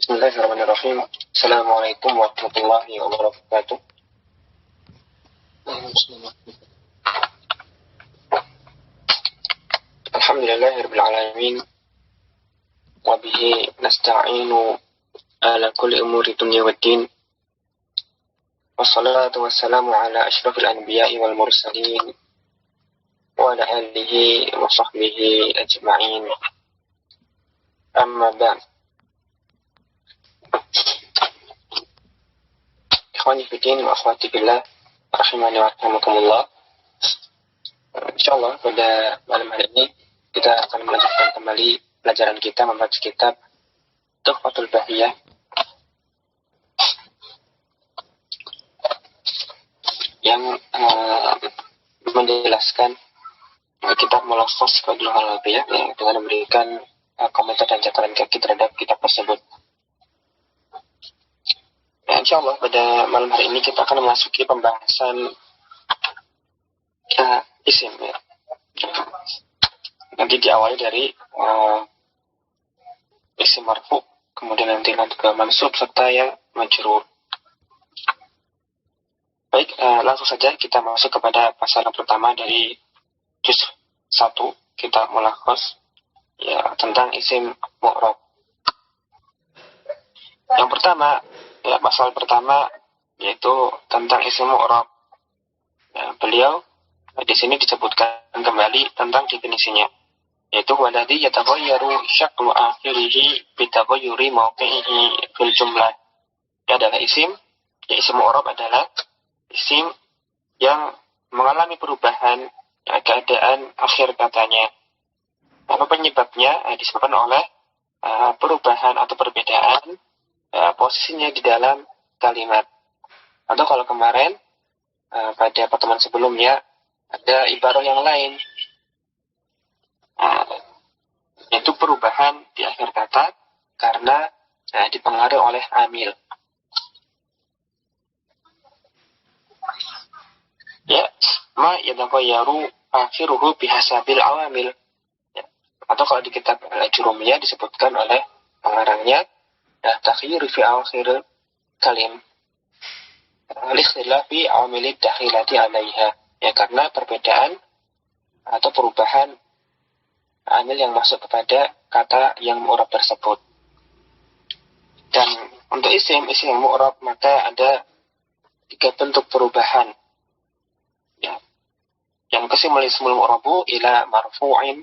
Bismillahirrahmanirrahim. Assalamualaikum warahmatullahi wabarakatuh. Alhamdulillahirabbil alamin. Wa bihi nasta'inu ala kulli umuri dunya waddin. Wassalatu wassalamu ala asyrafil anbiya'i wal mursalin wa ala alihi wa sahbihi ajma'in. Amma ba'd. Ikhwani fiddin wa akhwati fillah, rahimani wa rahimakumullah. Insyaallah pada malam hari ini kita akan melanjutkan kembali pelajaran kita membaca kitab Tuhfatul Bahiyah yang menjelaskan kitab Mulakhas Qadul Al-Bahiyah yang dengan memberikan komentar dan catatan kaki terhadap kitab tersebut. Nah, insyaallah pada malam hari ini kita akan memasuki pembahasan isim ya. Nanti diawali dari isim marfu, kemudian nanti ke mansub serta yang majrur. Baik, langsung saja kita masuk kepada pasal yang pertama dari juz 1 kitab Mulakhas ya, tentang isim mu'rab. Yang pertama, ya, pasal pertama yaitu tentang isim mu'rab. Ya, beliau di sini disebutkan kembali tentang definisinya, yaitu waladhi yataghayyaru syaklu akhirihi bitaghayyuri mawqi'ihi fil jumlah. Dia adalah isim, ya, isim mu'rab adalah isim yang mengalami perubahan keadaan akhir katanya. Apa penyebabnya? Disebabkan oleh perubahan atau perbedaan posisinya di dalam kalimat. Atau kalau kemarin pada pertemuan sebelumnya ada ibarah yang lain, yaitu perubahan di akhir kata karena dipengaruhi oleh amil. Ya, ma yataghayyaru akhiruhu bihasabil awamil. Ya. Atau kalau di kitab Jurumiyah disebutkan oleh pengarangnya takhyir fi akhir kalim likhtilafi awamilid dakhilati alaiha, ya, karena perbedaan atau perubahan amil yang masuk kepada kata yang mu'rab tersebut. Dan untuk isim yang mu'rab maka ada 3 bentuk perubahan. Ya. Yang qasimul ismul mu'rabu ila marfu'in,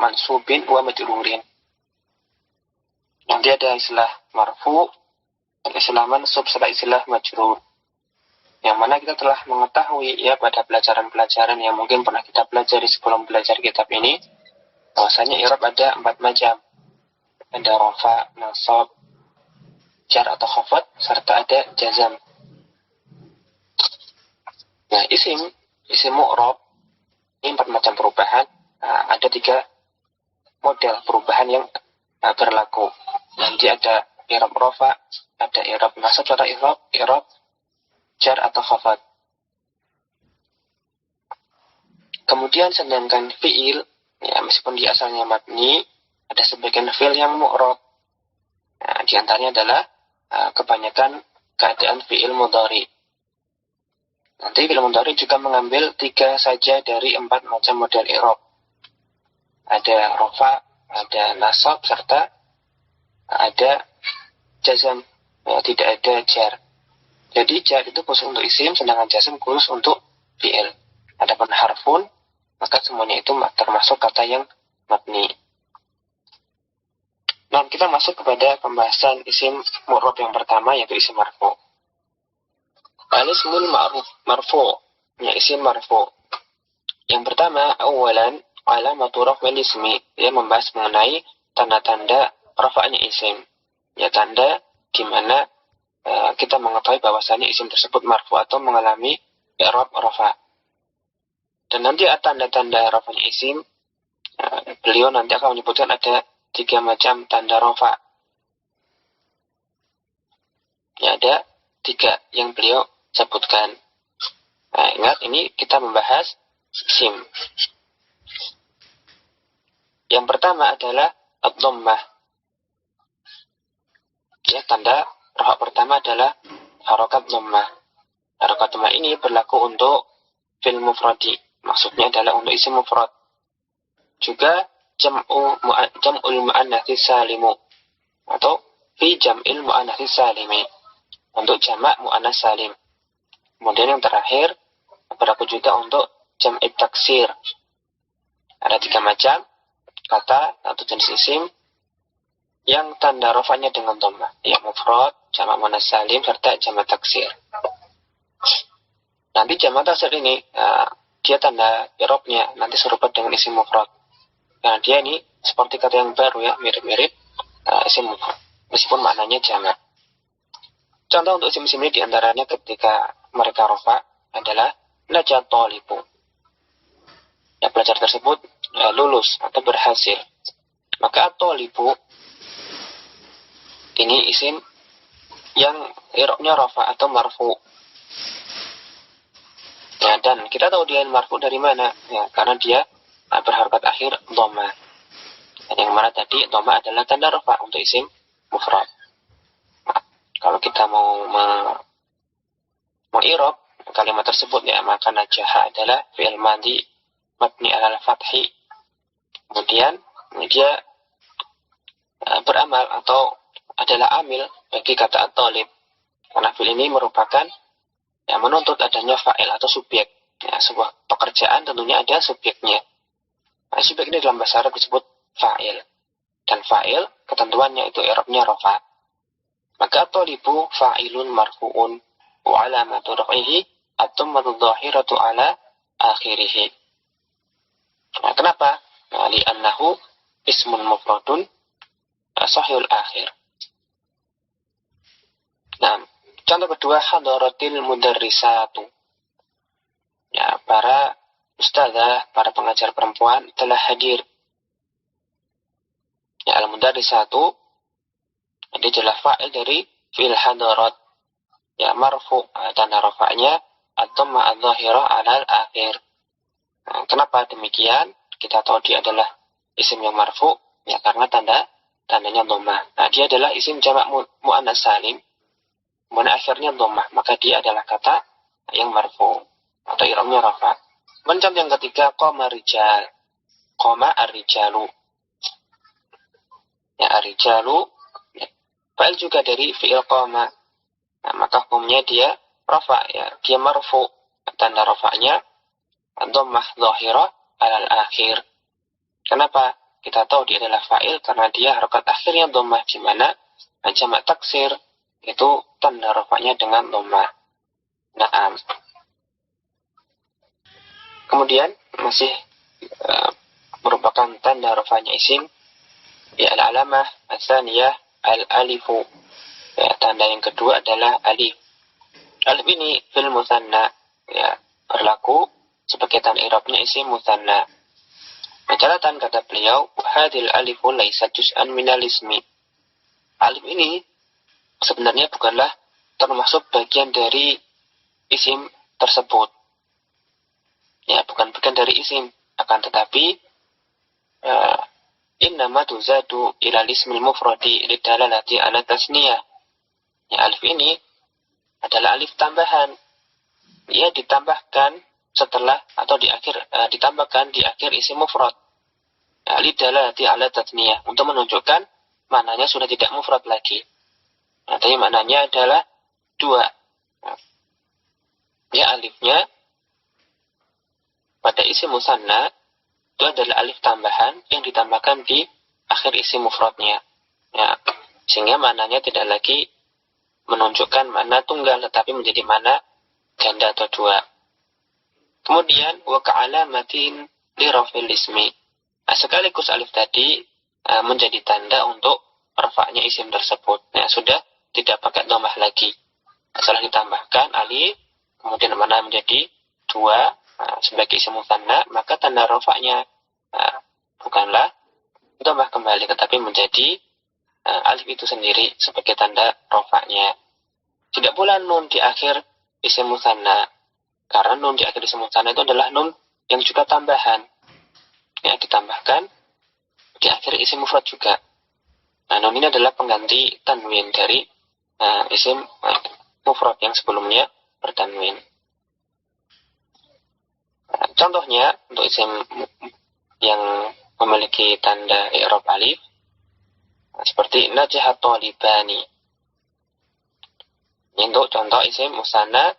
mansubin wa majrurin. Nanti ada istilah marfu' dan istilah mansub serta istilah majrur. Yang mana kita telah mengetahui ya pada pelajaran-pelajaran yang mungkin pernah kita pelajari sebelum belajar kitab ini, bahwasanya i'rab ada 4 macam. Ada rafa, nasab, jar atau khafad, serta ada jazam. Nah, isim mu'rab ini 4 macam perubahan. Ada 3 model perubahan yang berlaku. Nanti ada i'rab rafa, ada i'rab nasab, serta i'rab jar atau khafad. Kemudian sedangkan fi'il, ya, meskipun di asalnya mabni, ada sebagian fi'il yang mu'rab. Nah, di antaranya adalah kebanyakan keadaan fi'il mudhari. Nanti fi'il mudhari juga mengambil 3 saja dari 4 macam model i'rab. Ada rafa, ada nasab, serta ada jazam, ya, tidak ada jar. Jadi jar itu khusus untuk isim, sedangkan jazam khusus untuk fi'il. Adapun harfun, maka semuanya itu termasuk kata yang mabni. Nah, kita masuk kepada pembahasan isim mu'rab yang pertama, yaitu isim marfu. Al-ismul marfu, ya, isim marfu. Yang pertama, awalan alamatu raf'il ismi. Dia membahas mengenai tanda-tanda rafa'nya isim. Ya, tanda di mana kita mengetahui bahwasannya isim tersebut marfu atau mengalami i'rab rafa. Dan nanti tanda-tanda rafa'nya isim, beliau nanti akan menyebutkan ada 3 macam tanda rafa. Ya, ada 3 yang beliau sebutkan. Nah, ingat ini kita membahas isim. Yang pertama adalah ad-dhammah. Ya, tanda rofa pertama adalah harokat dhammah. Harokat dhammah ini berlaku untuk fil mufradi. Maksudnya adalah untuk isim mufrad. Juga jam'ul muannatsis salimu atau fi jam'il muannatsis salimi untuk jamak muannas salim. Kemudian yang terakhir berlaku juga untuk jam'it taksir. Ada 3 macam kata atau jenis isim yang tanda rofanya dengan dhammah, yang mufrad, jamak muannas salim serta jamak taksir. Nanti jamak taksir ini dia tanda i'rabnya nanti serupa dengan isim mufrad. Nah, dia ini seperti kata yang baru ya, mirip-mirip isim mufrad, meskipun maknanya jamak. Contoh untuk isim-isim ini diantaranya ketika mereka rofa adalah najat thalibu. Ya, pelajar tersebut lulus atau berhasil. Maka thalibu ini isim yang i'rabnya rafa atau marfu. Ya, dan kita tahu dia marfu dari mana? Ya, karena dia berharokat akhir dhammah. Dan yang mana tadi dhammah adalah tanda rafa untuk isim mufrad. Nah, kalau kita mau i'rab kalimat tersebut ya, maka najaha adalah fi'il madhi mabni 'alal fathi. Kemudian dia beramal atau adalah amil bagi kata at-talib. Karena fi'il ini merupakan yang menuntut adanya fa'il atau subjek. Ya, sebuah pekerjaan tentunya ada subjeknya. Nah, subjek ini dalam bahasa Arab disebut fa'il. Dan fa'il ketentuannya itu i'rabnya rafa. Maka thalibu fa'ilun marfu'un wa 'alamatu raf'ihi at-dhammatu dhahiratu 'ala akhirih. Nah, kenapa? Nah, li'annahu ismun mufradun sahihul akhir. Nah, contoh kedua hadaratil mudarrisatu. Ya, para ustazah, para pengajar perempuan telah hadir. Ya, al-mudarrisatu ini adalah fa'il dari fi'il hadarat. Ya, marfu, tanda rafa'nya at-dhamma adh-dhahirah 'alal akhir. Nah, kenapa demikian? Kita tahu dia adalah isim yang marfu, ya karena tandanya dhammah. Nah, dia adalah isim jamak muannas salim, mana akhirnya dhammah, maka dia adalah kata yang marfu atau i'rabnya rafa. Contoh yang ketiga, qama rijal. Qama ar-rijalu. Ya, ar-rijalu ya, fa'il juga dari fi'il qama. Nah, maka hukumnya dia rafa ya, dia marfu. Tanda rafa'nya dhammah dhahirah 'alal akhir. Kenapa? Kita tahu dia adalah fa'il karena dia harokat akhirnya dhammah, di mana jamak taksir itu tanda rafa'nya dengan dhammah. Naam. Kemudian masih merupakan tanda rafa'nya isim ya al-alamah ats-tsaniyah al-alifu. Ya, tanda yang kedua adalah alif. Alif ini fil musanna ya, berlaku sebagai tanda i'rabnya isim musanna. Catatan kata beliau, hadil alifu laisat juz'an minal ismi. Alif ini sebenarnya bukanlah termasuk bagian dari isim tersebut. Ya, bukan bagian dari isim, akan tetapi innama tuzadu ilal ismil mufradi lidalalati ala tasniyah. Ya, alif ini adalah alif tambahan. Ia ditambahkan setelah atau ditambahkan di akhir isim mufrad. Ya, lidalalati ala tasniyah, untuk menunjukkan maknanya sudah tidak mufrad lagi. Nah, tapi maknanya adalah dua. Ya, alifnya pada isim musanna itu adalah alif tambahan yang ditambahkan di akhir isim mufradnya. Ya, sehingga maknanya tidak lagi menunjukkan makna tunggal, tetapi menjadi makna ganda atau dua. Kemudian wa ka'alamatin li raf'il ismi. Nah, sekaligus alif tadi menjadi tanda untuk rafa'nya isim tersebut. Nah, sudah tidak pakai dhammah lagi. Setelah ditambahkan alif, kemudian makna menjadi dua sebagai isim musanna, maka tanda rafa'nya bukanlah dhammah kembali, tetapi menjadi alif itu sendiri sebagai tanda rafa'nya. Tidak pula nun di akhir isim musanna, karena nun di akhir isim musanna itu adalah nun yang juga tambahan, ya ditambahkan di akhir isim mufrad juga. Nah, nun ini adalah pengganti tanwin dari isim mufrad yang sebelumnya bertanwin. Nah, contohnya untuk isim yang memiliki tanda i'rab alif, seperti najahat talibani. Ini untuk contoh isim musanna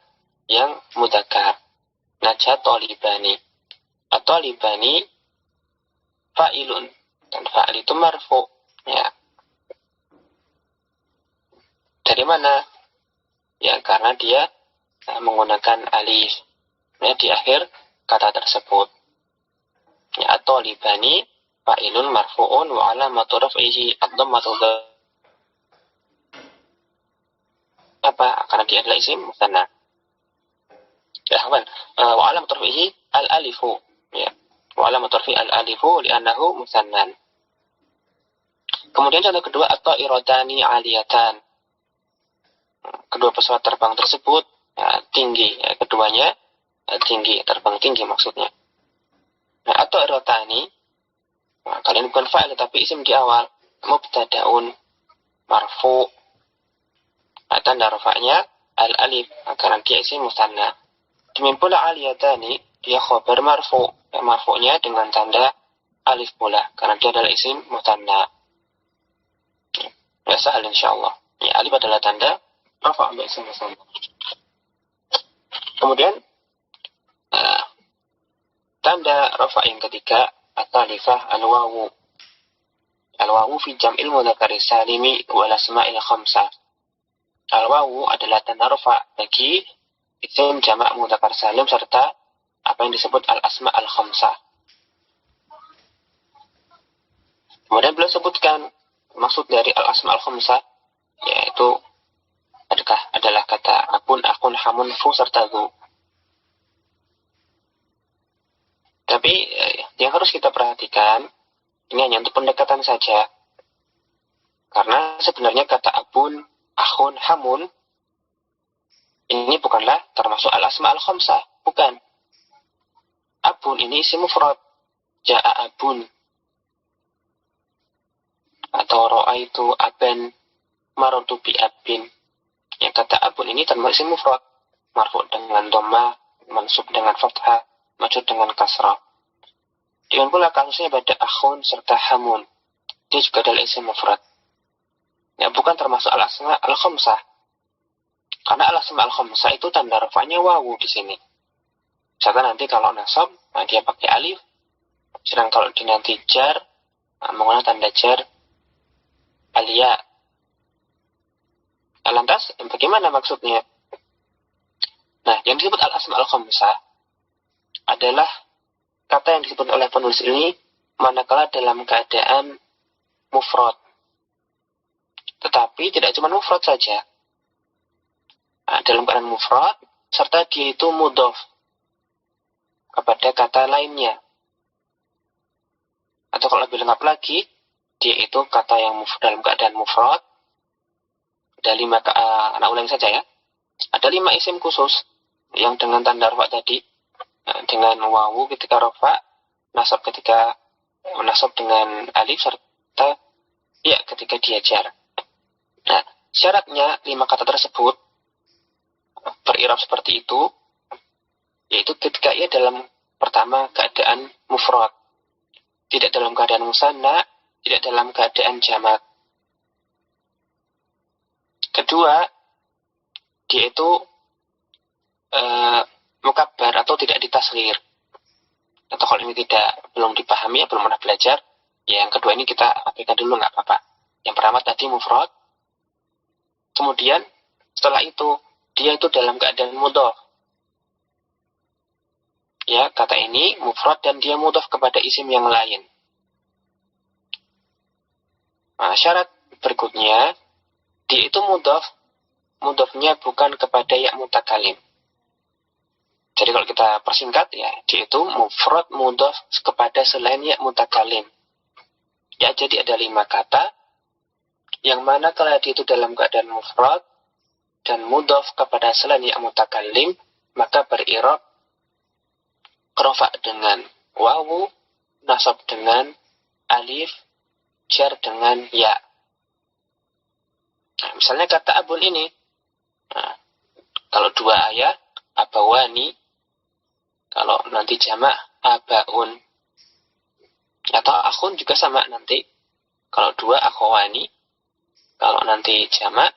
yang mudzakkar. Najahat talibani. At-talibani fa'ilun, dan fa'il itu marfu. Ya. Dari mana? Ya, karena dia menggunakan alif ya, di akhir kata tersebut. Ya, at-talibani fa'ilun marfu'un wa alamatu raf'ihi ad-dhammatu apa? Karena dia adalah isim musanna. Ya, wa alamatu raf'ihi al-alifu. Ya. Wa alamatu raf'ihi al-alifu li'annahu musannan. Kemudian contoh kedua, at-ta'iratani 'aliyatan. Kedua pesawat terbang tersebut tinggi, ya, keduanya tinggi, terbang tinggi maksudnya. Nah, at-ta'iratani, kalian bukan fa'il tapi isim di awal, mubtada'un marfu. Tanda rafa'nya al-alif karena dia isim musanna. Demikian pula 'aliyatani, dia khabar marfu. Marfu'nya dengan tanda alif pula karena dia adalah isim musanna. Ya, sahal insyaallah. Ya, alif adalah tanda rafa' untuk isim musanna. Kemudian tanda rafa' yang ketiga, at-talifah al-wawu. Al-wawu fi jam'il mudzakkar salimi wal asma'il khamsah. Al-wawu adalah tanda rafa' bagi isim jamak mudzakkar salim serta apa yang disebut al-asma' al-khamsah. Kemudian beliau sebutkan maksud dari al-asma' al-khamsah, yaitu adalah kata akun, hamun, fu, serta zu. Tapi yang harus kita perhatikan, ini hanya untuk pendekatan saja. Karena sebenarnya kata abun, akhun, hamun, ini bukanlah termasuk al-asma' al-khamsah. Bukan. Abun ini isim mufrad. Ja'a abun. Atau ra'aitu aban, marotu bi abin. Yang kata abun ini termasuk isim mufrad. Marfu' dengan dhamma, mansub dengan fathah, majrur dengan kasrah. Dengan pula kasusnya pada akhun serta hamun. Dia juga adalah isim mufrad. Ya, bukan termasuk al-asma' al-khamsah. Karena al-asma' al-khamsah itu tanda rafa'nya wawu di sini. Misalkan nanti kalau nasab, dia pakai alif. Sedang kalau nanti jar, menggunakan tanda jar alia. Lantas, bagaimana maksudnya? Nah, yang disebut al-asma' al-khamsah adalah kata yang disebut oleh penulis ini manakala dalam keadaan mufrad. Tetapi tidak cuma mufrad saja. Dalam keadaan mufrad, serta dia itu mudhof kepada kata lainnya. Atau kalau lebih lengkap lagi, dia itu kata yang dalam keadaan mufrad. Ada 5, anak ulang saja ya. Ada 5 isim khusus yang dengan tanda rafa tadi, dengan wawu ketika rafa, nasab ketika menasab dengan alif, serta ya ketika dia jar. Nah, syaratnya 5 kata tersebut berirab seperti itu, yaitu ketika ia dalam pertama keadaan mufrad, tidak dalam keadaan musanna, tidak dalam keadaan jamak. Kedua, dia itu mukabbar atau tidak ditasghir. Atau kalau ini belum dipahami, belum pernah belajar, ya yang kedua ini kita abaikan dulu, nggak apa-apa. Yang pertama tadi mufrad. Kemudian setelah itu dia itu dalam keadaan mudhof. Ya, kata ini mufrad dan dia mudhof kepada isim yang lain. Nah, syarat berikutnya, dia itu mudhofnya bukan kepada ya mutakalim. Jadi kalau kita persingkat ya, dia itu mufrad mudhof kepada selain ya mutakalim. Ya, jadi ada 5 kata yang mana kalau dia itu dalam keadaan mufrad dan mudhof kepada selain ya mutakalim, maka berirab rafa dengan wawu, nasab dengan alif, jar dengan ya. Nah, misalnya kata abun ini, nah, kalau dua ayah, abawani, kalau nanti jamak, abaun. Atau akhun juga sama nanti. Kalau dua, akhwani. Kalau nanti jamak,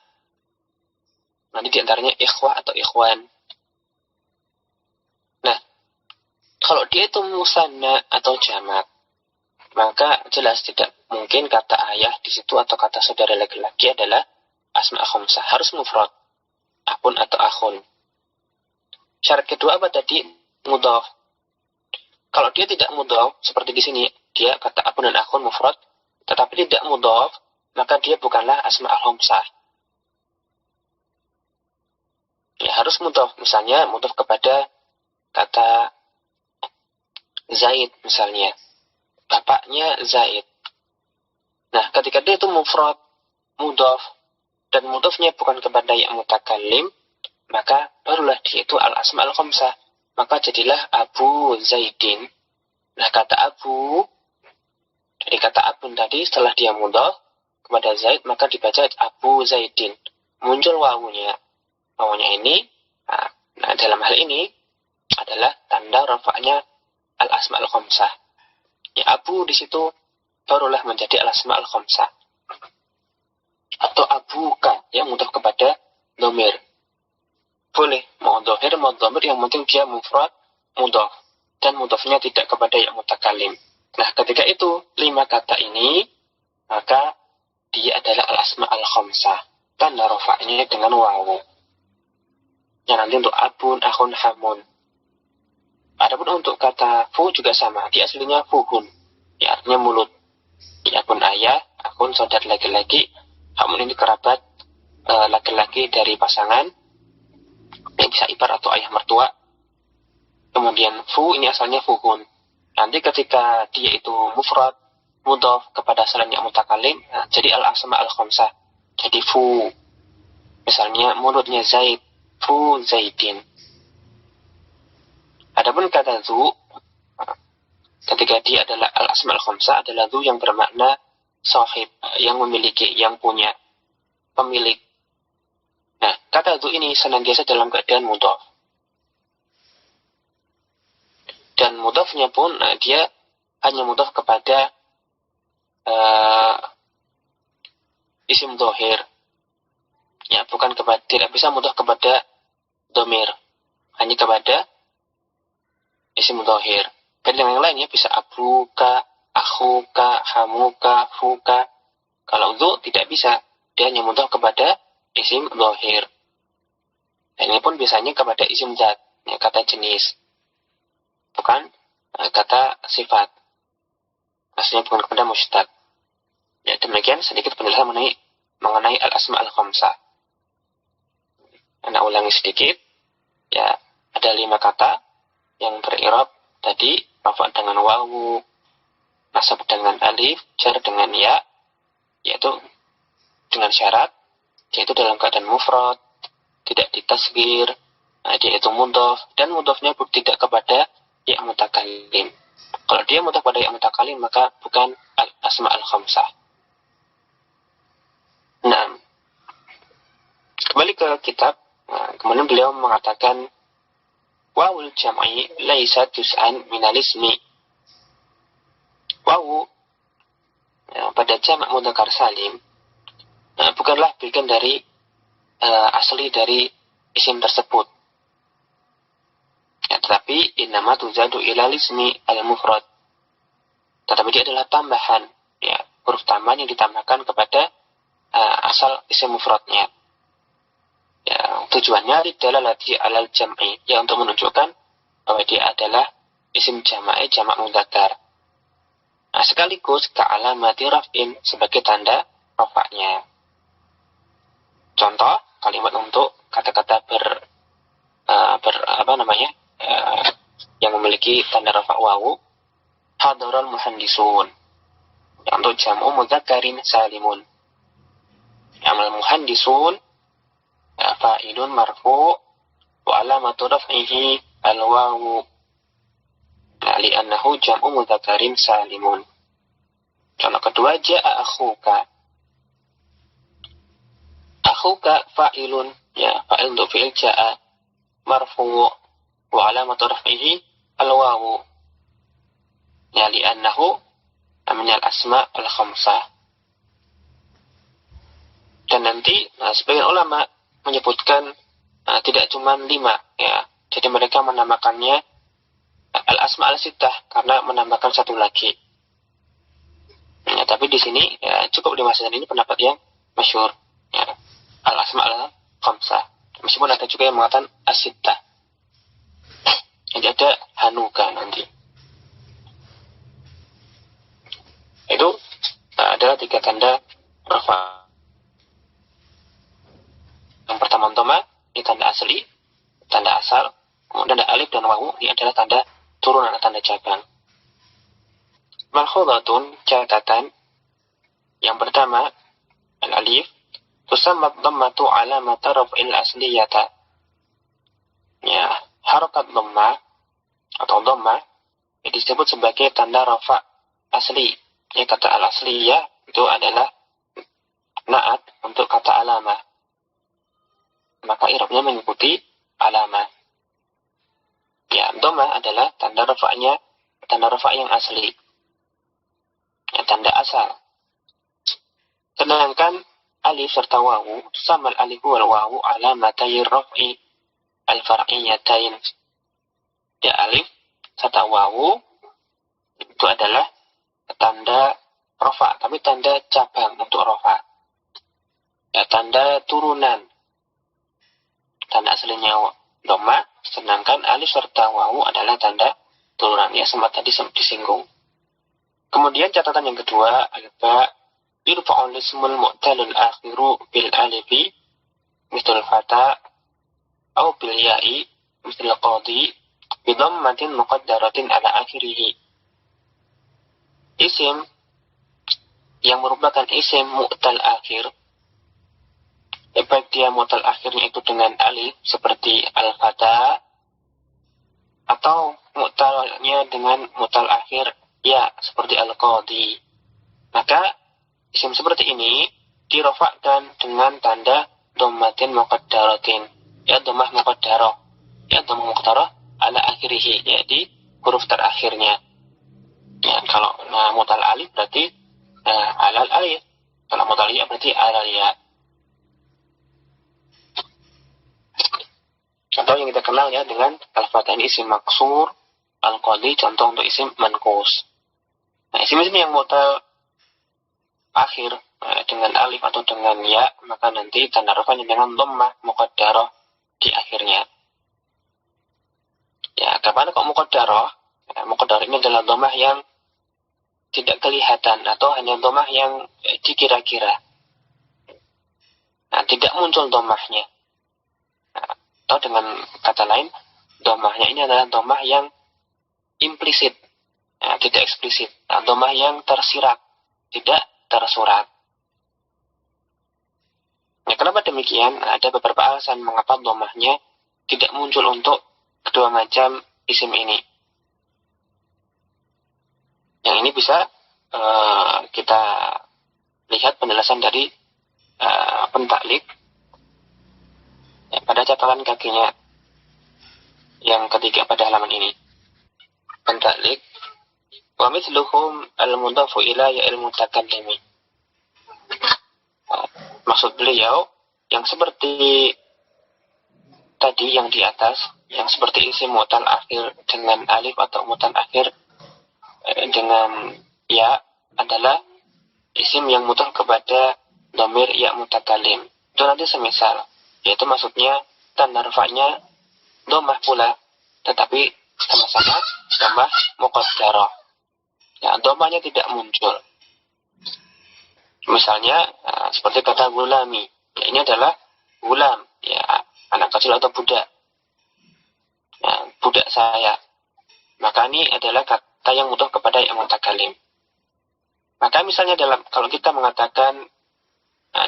nanti diantaranya ikhwah atau ikhwan. Nah, kalau dia itu musanna atau jamak, maka jelas tidak mungkin kata ayah di situ atau kata saudara laki-laki adalah asma khamsah, harus mufrad, akun atau akhun. Syarat kedua apa tadi? Mudhaf. Kalau dia tidak mudhaf seperti di sini, dia kata akun dan akhun mufrad, tetapi tidak mudhaf, maka dia bukanlah asma khamsah. Ya, harus mudhaf. Misalnya mudhaf kepada kata Zaid misalnya. Bapaknya Zaid. Nah, ketika dia itu mufrad, mudhaf, dan mudhafnya bukan kepada yang mutakallim, maka barulah dia itu al-asma al-khamsah. Maka jadilah Abu Zaidin. Nah, kata Abu, dari kata abun tadi, setelah dia mudhaf kepada Zaid, maka dibaca Abu Zaidin. Muncul wawunya. Wawunya ini, nah dalam hal ini adalah tanda rafa'nya al-asma al-khamsah. Ya, Abu di situ barulah menjadi al-asma al-khamsah. Atau abuka yang mudhaf kepada dhamir. Boleh mau dhahir mau dhamir, yang penting dia mufrad mudhaf dan mudhafnya tidak kepada yang mutakallim. Nah, ketika itu 5 kata ini, maka dia adalah al-asma al-khamsah. Tanda rafa'nya dengan wawu. Yang nanti untuk abun, akhun, hamun. Adapun untuk kata fu juga sama. Dia aslinya fuhun. Ya, artinya mulut. Ya, akun ayah, akun saudara laki-laki. Hamun ini kerabat laki-laki dari pasangan. Yang bisa ipar atau ayah mertua. Kemudian fu ini asalnya fuhun. Nanti ketika dia itu mufrad, mudhaf kepada selain yang mutakallim, nah, jadi al-asma al-khamsah. Jadi fu. Misalnya mulutnya Zaid, fu Zaidin. Adapun kata zu, ketika dia adalah al-asma al-khamsah, adalah zu yang bermakna sahib, yang memiliki, yang punya, pemilik. Nah, kata zu ini senantiasa dalam keadaan mudhaf. Dan mudhafnya pun, nah, dia hanya mudhaf kepada isim dhahir. Ya, bukan kepada, tidak bisa mudhaf kepada dhamir. Hanya kepada isim dhahir. Dan yang lainnya bisa abuka, akhuka, hamuka, fuka. Kalau zu tidak bisa, dia hanya mudhaf kepada isim dhahir. Dan ini pun biasanya kepada isim zat, ya, kata jenis. Bukan kata sifat. Aslinya bukan kepada mushtaq. Ya, demikian sedikit penjelasan mengenai al-asma al-khamsah. Anak ulangi sedikit. Ya, ada 5 kata yang ber'irab tadi, rafa' dengan wawu, nasab dengan alif, jar dengan ya, yaitu dengan syarat, yaitu dalam keadaan mufrad, tidak ditasghir, dia itu mudhaf, dan mudhafnya tidak kepada yang mutakallim. Kalau dia mudhaf pada yang mutakallim, maka bukan al-asma al-khamsah. Nah, kembali ke kitab. Nah, kemudian beliau mengatakan wawul jam'i laisa juz'an minal ismi. Wawu, ya, pada jamak mudzakkar salim, bukanlah bagian dari asli dari isim tersebut. Ya, tetapi innama tuzadu ilal ismi al-mufrad. Tetapi dia adalah tambahan, ya, huruf tambahan yang ditambahkan kepada asal isim mufradnya. Ya, tujuannya lidalalati alal jam'i, ya, untuk menunjukkan bahwa dia adalah isim jama'i, jamak mudzakkar. Nah, sekaligus ka'alamati raf'in, sebagai tanda rafa'nya. Contoh kalimat untuk kata-kata yang memiliki tanda rafa' wawu, hadaral muhandisun, yang untuk jam'u mudzakkarin salimun. Amal muhandisun, fa'ilun marfu' wa alamatu raf'ihi al-wawu, li'annahu jam'u mudzakkarin salimun. Contoh kedua, ja'a akhuka. akhuka fa'ilun, ya, fa'il untuk fi'il ja'a marfu' wa alamatu raf'ihi al-wawu, ya, li'annahu min al-asma' al-khamsah. Dan nanti sebagian ulama menyebutkan tidak cuma 5, ya. Jadi mereka menamakannya al-asma' al-sittah karena menambahkan satu lagi. Ya, tapi di sini ya, cukup di masa ini pendapat yang masyhur, ya, al-asma' al-khamsah. Meskipun ada juga yang mengatakan as-sittah. Jadi ada hanuka nanti. Itu adalah 3 tanda rafa. Yang pertama dhamma, ini tanda asli, tanda asal. Kemudian ada alif dan wawu, ini adalah tanda turunan atau tanda cabang. Malkhudatun, catatan. Yang pertama, al-alif, tusammat dhammatu alamata raf'il asliyata. Ya, harakat dhamma atau dhamma disebut sebagai tanda rafa asli. Ya, kata al-asliyah itu adalah naat untuk kata alamah. Maka i'rabnya mengikuti alamah. Ya, dhamma adalah tanda rafa'nya, tanda rafa' yang asli. Ya, tanda asal. Sedangkan alif serta wawu, sama alif wal wawu alamatai raf'i al-far'iyatain. Ya, alif serta wawu itu adalah tanda rafa', tapi tanda cabang untuk rafa'. Ya, tanda turunan. Tanda aslinya dhamma, sedangkan alif serta wawu adalah tanda turunan. Ya, sempat tadi disinggung. Kemudian catatan yang kedua, al-ba, yurfa'ul ismul mu'talul akhiru bil alifi misal fata atau bil ya'i misal qadi bi dhammatin muqaddaratin ala akhirih. Isim yang merupakan isim mu'tal akhir, baik dia mu'tal akhirnya itu dengan alif seperti al-fata atau mu'talnya dengan mu'tal akhir ya seperti al-qadi, maka isim seperti ini dirofakkan dengan tanda dhammatin muqaddaratin, ya, dhammah muqaddarah, ya, dhammah muqaddarah ala akhirih, ya, di huruf terakhirnya. Ya, kalau mutal alif berarti alal alif, kalau mutal ya berarti alal ya. Contoh yang kita kenal ya dengan al-fatah ini isim maksur, al-qadi contoh untuk isim manqus. Nah, isim-isim yang mutal akhir dengan alif atau dengan ya, maka nanti tanda rafanya dengan dhammah muqaddarah di akhirnya. Ya, kapan kok muqaddarah? Ya, muqaddarah ini adalah dhammah yang tidak kelihatan atau hanya dhammah yang dikira-kira. Nah, tidak muncul dhammahnya. Nah, atau dengan kata lain, dhammahnya ini adalah dhammah yang implisit, nah, tidak eksplisit. Nah, dhammah yang tersirat, tidak tersurat. Nah, kenapa demikian? Ada beberapa alasan mengapa dhammahnya tidak muncul untuk kedua macam isim ini. Yang ini bisa kita lihat penjelasan dari pentaklik ya, pada catatan kakinya yang ketiga pada halaman ini. Pentaklik wa mithluhum al-mudhafu ila ya al-mutakallimi. Maksud beliau yang seperti tadi yang di atas, yang seperti isim mu'tal akhir dengan alif atau mu'tal akhir dengan ya adalah isim yang mu'tal kepada dhamir ya mutakallim. Itu nanti semisal, yaitu maksudnya tanda rafa'nya dhammah pula, tetapi sama-sama dhammah muqaddarah. Ya, dhammahnya tidak muncul. Misalnya seperti kata gulami, ya, ini adalah gulam, ya, anak kecil atau budak, ya, budak saya. Maka ini adalah kata yang mudah kepada yang mutakalim. Maka misalnya kalau kita mengatakan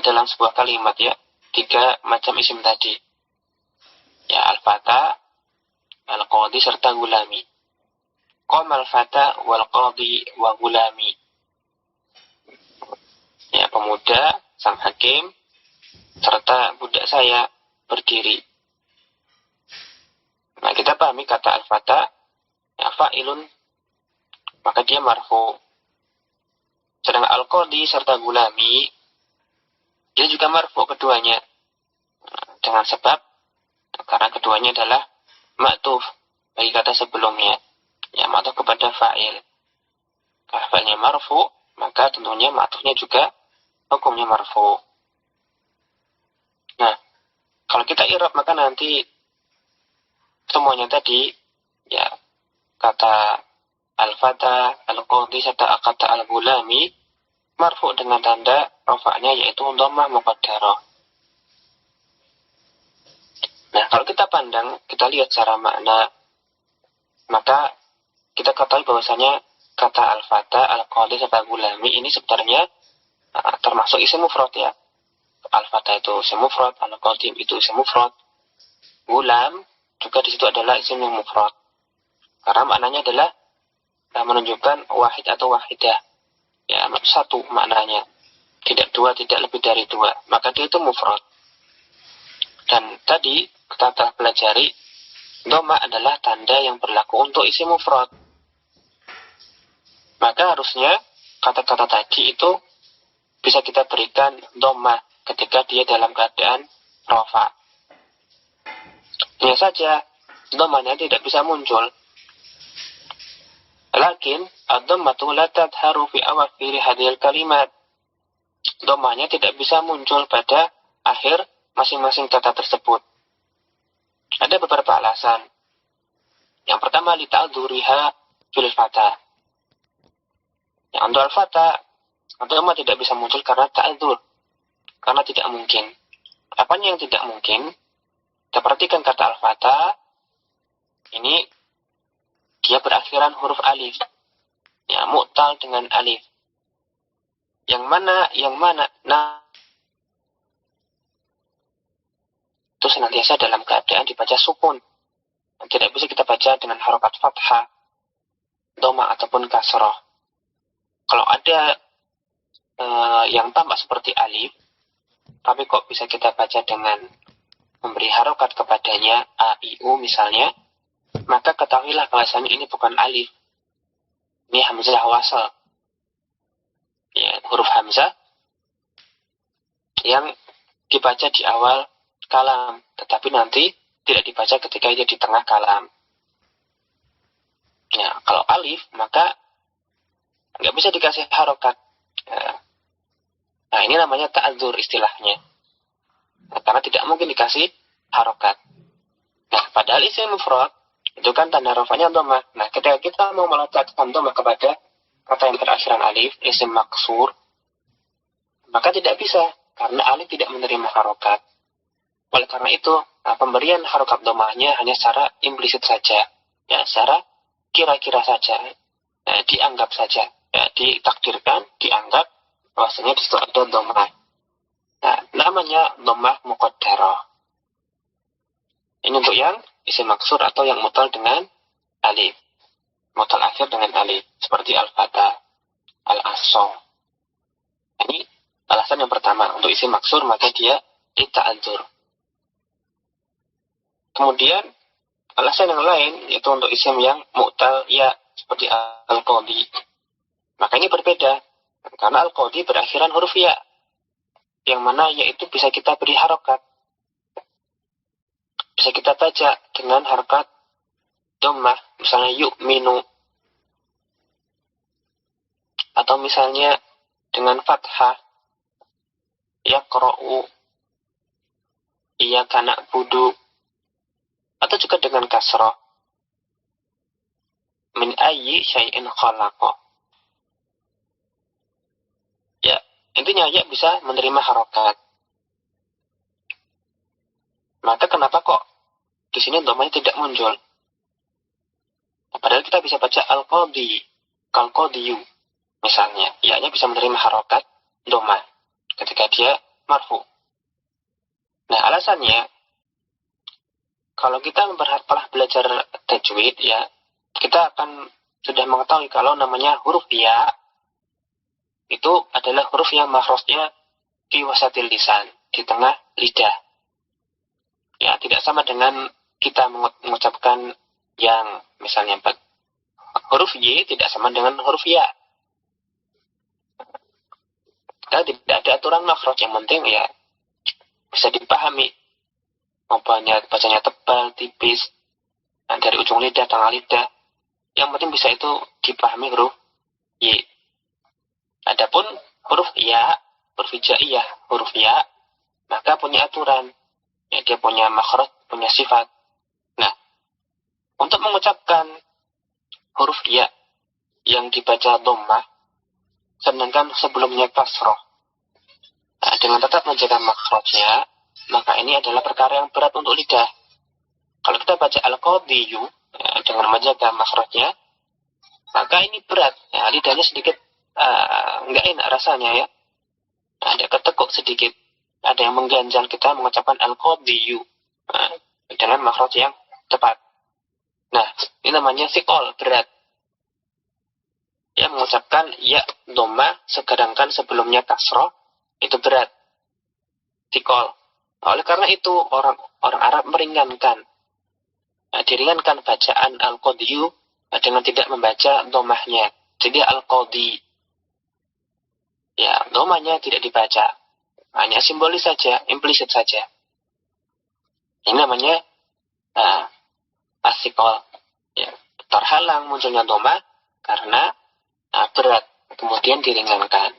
dalam sebuah kalimat ya 3 macam isim tadi, ya, al-fata, al-qadi serta gulami. Qamal fata wal qadi wa gulami. Ya, pemuda, sang hakim serta budak saya berdiri. Nah, kita pahami kata al-fata, ya, fa'ilun, maka dia marfu. Sedangkan al-qadi serta gulami, dia juga marfu keduanya. Dengan sebab, karena keduanya adalah ma'tuf bagi kata sebelumnya. Ya, ma'tuf kepada fa'il. Kalau fa'ilnya marfu, maka tentunya ma'tufnya juga hukumnya marfu. Nah, kalau kita i'rab maka nanti semuanya tadi, ya, kata al-fata, al-qadi, serta kata al-gulami marfu dengan tanda rafa'nya yaitu dhammah muqaddarah. Nah, kalau kita pandang, kita lihat secara makna, maka kita ketahui bahwasanya kata al-fata, al-qadi, serta al-gulami ini sebenarnya termasuk isim mufrad, ya. Al-fata itu isim mufrad, al-qadi itu isim mufrad, gulam juga di situ adalah isim yang mufrad. Karena maknanya adalah menunjukkan wahid atau wahidah. Ya, satu maknanya. Tidak dua, tidak lebih dari dua. Maka dia itu mufrad. Dan tadi kita telah pelajari, dhamma adalah tanda yang berlaku untuk isim mufrad. Maka harusnya kata-kata tadi itu bisa kita berikan dhamma ketika dia dalam keadaan rafa. Hanya saja dhammanya tidak bisa muncul. Lakin ad-dhammatu la tadharu fi awakhir hadhil kalimat. Dhammanya tidak bisa muncul pada akhir masing-masing kata tersebut. Ada beberapa alasan. Yang pertama, li ta'dzuriha fil fata. Yang untuk al-fata, dhamma tidak bisa muncul karena ta'dzur, karena tidak mungkin. Apanya yang tidak mungkin? Kita perhatikan kata al-fata, ini dia berakhiran huruf alif. Ya, mu'tal dengan alif. Yang mana, nah, itu senantiasa dalam keadaan dibaca sukun. Tidak bisa kita baca dengan harokat fathah, dhamma ataupun kasrah. Kalau ada yang tampak seperti alif, tapi kok bisa kita baca dengan memberi harokat kepadanya, a, i, u misalnya, maka ketahuilah bahwasanya ini bukan alif. Ini hamzah wasal. Ya, huruf hamzah yang dibaca di awal kalam, tetapi nanti tidak dibaca ketika itu di tengah kalam. Ya, kalau alif, maka nggak bisa dikasih harokat. Ya. Nah, ini namanya ta'adzur istilahnya. Nah, karena tidak mungkin dikasih harokat. Nah, padahal isim mufrad itu kan tanda rafanya dhammah. Nah, ketika kita mau meletakkan dhammah kepada kata yang berakhiran alif, isim maksur, maka tidak bisa, karena alif tidak menerima harokat. Oleh karena itu, pemberian harokat dhammahnya hanya secara implisit saja, ya, secara kira-kira saja, dianggap saja, ya, ditakdirkan, dianggap bahwasanya di situ ada dhammah. Nah, namanya dhammah muqaddarah. Ini untuk yang isim maksur atau yang mutal dengan alif. Mutal akhir dengan alif. Seperti al-fata, al-aso. Ini alasan yang pertama. Untuk isim maksur maka dia lita'adzur. Kemudian alasan yang lain yaitu untuk isim yang mu'tal ya, seperti al-qadi. Maka ini berbeda. Karena al-qadi berakhiran huruf ya. Yang mana yaitu bisa kita beri harokat. Bisa kita baca dengan harokat dhammah, misalnya yu'minu, atau misalnya dengan fathah yaqra'u, iyyaka na'budu, atau juga dengan kasrah min ayyi syai'in khalaqa. Ya, intinya ya bisa menerima harokat. Maka kenapa kok di sini dhammahnya tidak muncul? Padahal kita bisa baca al-qadi, kal-qadiyu misalnya, ya-nya bisa menerima harokat dhammah ketika dia marfu. Nah, alasannya kalau kita telah belajar tajwid, ya, kita akan sudah mengetahui kalau namanya huruf ya itu adalah huruf yang makhrajnya di wasatil lisan, di tengah lidah. tidak sama dengan kita mengucapkan yang misalnya huruf Y tidak sama dengan huruf Ya. Kita tidak ada aturan makhraj, yang penting ya bisa dipahami. Bacanya tebal, tipis, dari ujung lidah, tengah lidah. Yang penting bisa itu dipahami huruf Y. Adapun huruf Ya, huruf hijaiyah, huruf Ya, maka punya aturan. Ya, dia punya makhraj, punya sifat. Nah, untuk mengucapkan huruf Ya yang dibaca dhammah, sedangkan sebelumnya kasroh, nah, dengan tetap menjaga makhrajnya, maka ini adalah perkara yang berat untuk lidah. Kalau kita baca al-qadhiyu ya, dengan menjaga makhrajnya, maka ini berat. Ya, lidahnya sedikit nggak enak rasanya ya. Ada ketekuk sedikit. Ada yang mengganjal kita mengucapkan al-qadhiyu dengan makhraj yang tepat. Nah, ini namanya thiqal, berat. Ya, mengucapkan ya dhammah sedangkan sebelumnya kasroh itu berat, thiqal. Oleh karena itu orang Arab meringankan, diringankan bacaan al-qadhiyu dengan tidak membaca dhammahnya. Jadi al-qadhi, ya dhammahnya tidak dibaca, hanya simbolis saja, implisit saja. Ini namanya as-thiqal. Ya, terhalang munculnya dhammah karena berat, kemudian diringankan.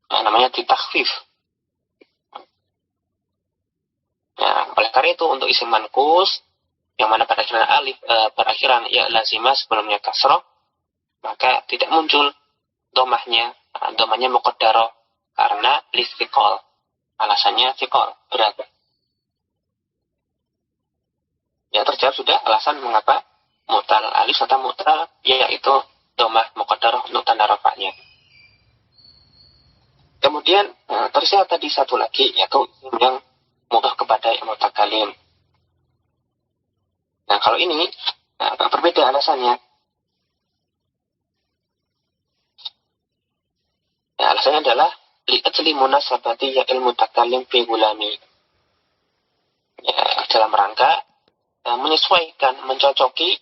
Namanya ditakhfif. Nah, oleh karena itu untuk isim manqus yang mana pada akhiran ya lazimah sebelumnya kasroh, maka tidak muncul dhammahnya. Dhammahnya muqaddarah karena listiqal. Alasannya thiqal, berat. Ya, terjawab sudah alasan mengapa mu'tal alif atau mu'tal yaitu dhammah muqaddarah untuk tanda rafa'nya. Kemudian tersisa tadi satu lagi, yaitu yang mudhaf kepada yang mutakalim. Nah, kalau ini berbeda alasannya. Nah, alasannya adalah li'ajli munasabati ya'il mutakalim fi gulami. Ya, dalam rangka menyesuaikan, mencocoki